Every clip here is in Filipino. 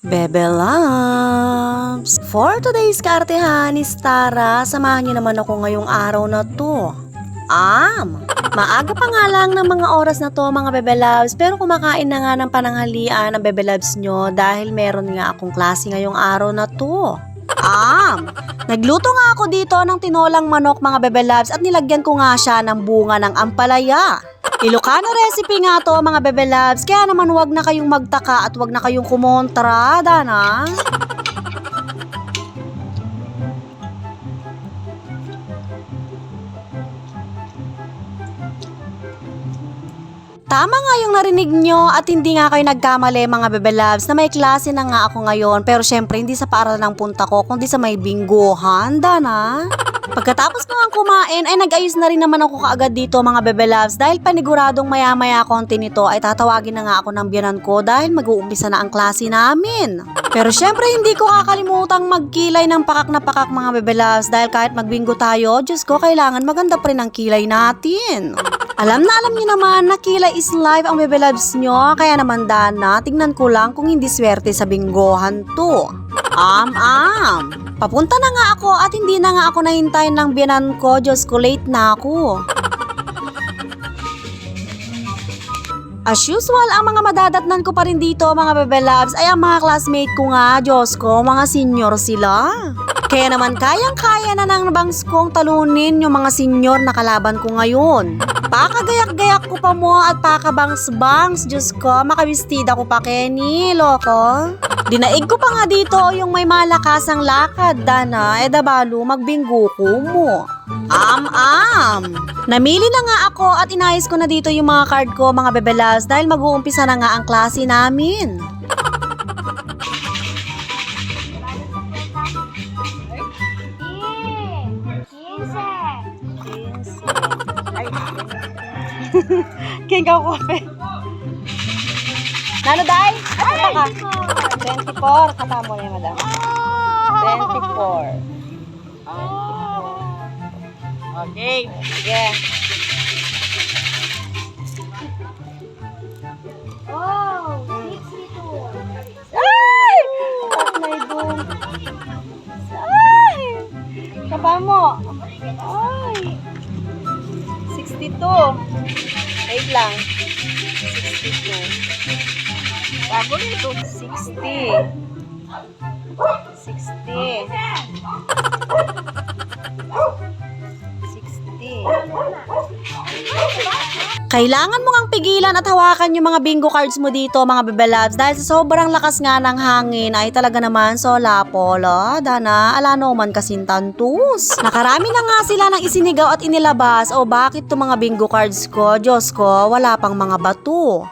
Bebe Loves! For today's kaartehan is Tara, samahan niyo naman ako ngayong araw na to. Maaga pa nga lang ng mga oras na to mga Bebe Loves, pero kumakain na nga ng pananghalian ang Bebe Loves nyo dahil meron nga akong klase ngayong araw na to. Nagluto nga ako dito ng tinolang manok mga Bebe Loves at nilagyan ko nga siya ng bunga ng ampalaya. Ilocano recipe nga to mga Bebe Loves, kaya naman wag na kayong magtaka at wag na kayong kumontra, Dana. Tama nga yung narinig nyo at hindi nga kayo nagkamali mga Bebe Loves na may klase na nga ako ngayon, pero syempre hindi sa paaralan ng punta ko kundi sa may bingguhan, Dana. Pagkatapos ko nga kumain ay nag-ayos na rin naman ako kaagad dito mga Bebe Loves dahil paniguradong maya-maya konti nito ay tatawagin na nga ako ng biyanan ko dahil mag-uumpisa na ang klase namin. Pero syempre hindi ko kakalimutang magkilay ng pakak na pakak mga Bebe Loves dahil kahit magbinggo tayo, Diyos ko, kailangan maganda pa rin ang kilay natin. Alam niyo naman na kilay is life ang Bebe Loves nyo, kaya naman Dana, tignan ko lang kung hindi swerte sa binggohan to. Papunta na nga ako at hindi na nga ako nahintayin ng biyanan ko, Diyos ko, late na ako. As usual, ang mga madadatnan ko pa rin dito mga Bebe Loves ay ang mga classmate ko nga, Diyos ko, mga senior sila. Kaya naman kayang-kaya na ng bangs kong talunin yung mga senior na kalaban ko ngayon. Pakagayak-gayak ko pa mo at pakabangs-bangs, Diyos ko, makabistida ko pa Kenny, loko. Dinaig ko pa nga dito yung may malakasang lakad, Dana, edabalo magbinggo ko mo. Namili na nga ako at inayos ko na dito yung mga card ko mga Bebe Loves dahil mag-uumpisa na nga ang klase namin. King ka kope. Nano day? At ka? 24. Kata mo na madam. 24. Okay. Sige. Oh, 62. Ay! At may doon. Ay! Kapa mo. Ay! 62. Wait lang. 62. Bago nito. 60. 60. 60. Kailangan mo ngang pigilan at hawakan yung mga bingo cards mo dito mga Bebe Loves dahil sa sobrang lakas nga ng hangin ay talaga naman sola pola, Dana, alano man kasintantus. Nakarami na nga sila ng isinigaw at inilabas o bakit to mga bingo cards ko, Diyos ko, wala pang mga bato.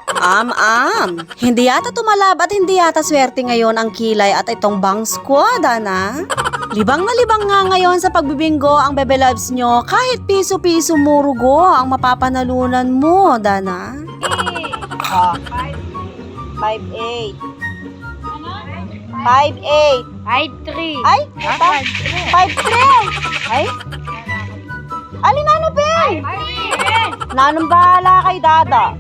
Hindi yata tumalab at hindi yata swerte ngayon ang kilay at itong bangs ko, Dana. Libang na libang nga ngayon sa pagbibinggo ang Bebe Loves nyo, kahit piso-piso murugo ang mapapanalunan mo, Dana. 5-8. 5-8. 5-3. Ay, 5-3. Ay, alinano Ben? Nanong bahala kay Dada.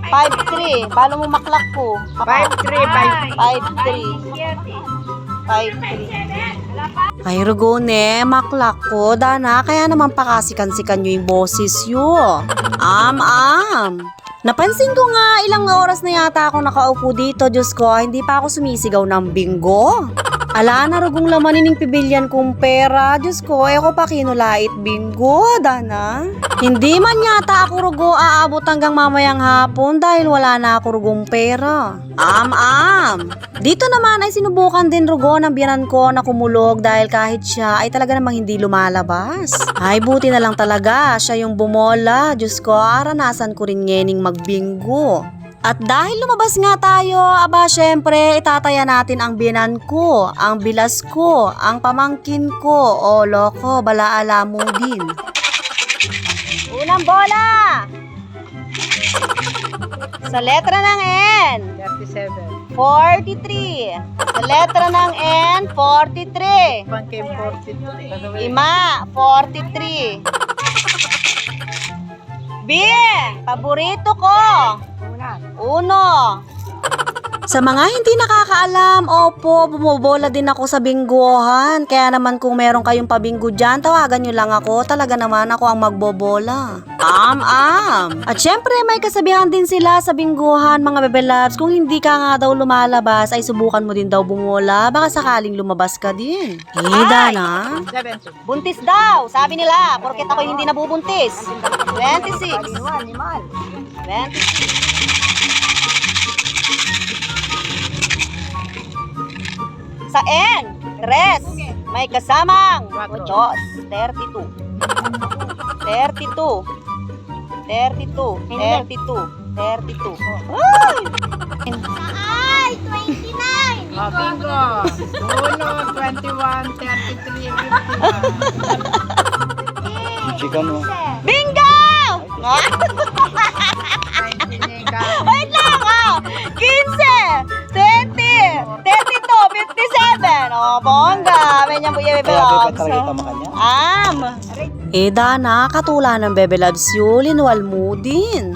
5-3. Balo mo maklak ko. 5-3. 5-3. Ay, Rugone, maklak ko, Dana, kaya naman pakasikan-sikan nyo yung boses yun. Napansin ko nga, ilang oras na yata ako nakaupo dito, Diyos ko, hindi pa ako sumisigaw ng bingo. Ala, narugong lamanin ng pibilyan kong pera, Diyos ko, ko pa kinulait bingo, Dana. Hindi man yata ako rugo aabot hanggang mamayang hapon dahil wala na ako rugong pera. Dito naman ay sinubukan din rugo ng biyanan ko na kumulog dahil kahit siya ay talaga namang hindi lumalabas. Ay, buti na lang talaga, siya yung bumola, Diyos ko, aranasan ko rin ngening magbinggo. At dahil lumabas nga tayo, aba syempre itataya natin ang biyanan ko, ang bilas ko, ang pamangkin ko, o loko, balaala mo din. Unang bola! Sa letra ng N, 37. 43. Sa letra ng N, 43. Pangkim 43. Ima, 43. B, paborito ko. Una. Uno. Sa mga hindi nakakaalam, opo, bumobola din ako sa binggohan. Kaya naman kung meron kayong pabinggo dyan, tawagan nyo lang ako. Talaga naman ako ang magbobola. At syempre, may kasabihan din sila sa binggohan, mga bebe loves. Kung hindi ka nga daw lumalabas, ay subukan mo din daw bumola. Baka sakaling lumabas ka din. Dana? 7. Buntis daw, sabi nila, porket ako hindi nabubuntis. 26. 26. Sa N, 3, may kasamang 8, 32. 32. 32. 32. 32. Ay, 29. Oh, bingo. 1, 21, 33, 51. Chika mo. Bingo! Wait lang, 15, 20, 32, 57. Oh, bongga. May niyang buya, bebe Kaya bebe loves. talaga tama kanya. Dana, katula ng bebe loves yun, linuwal mo din.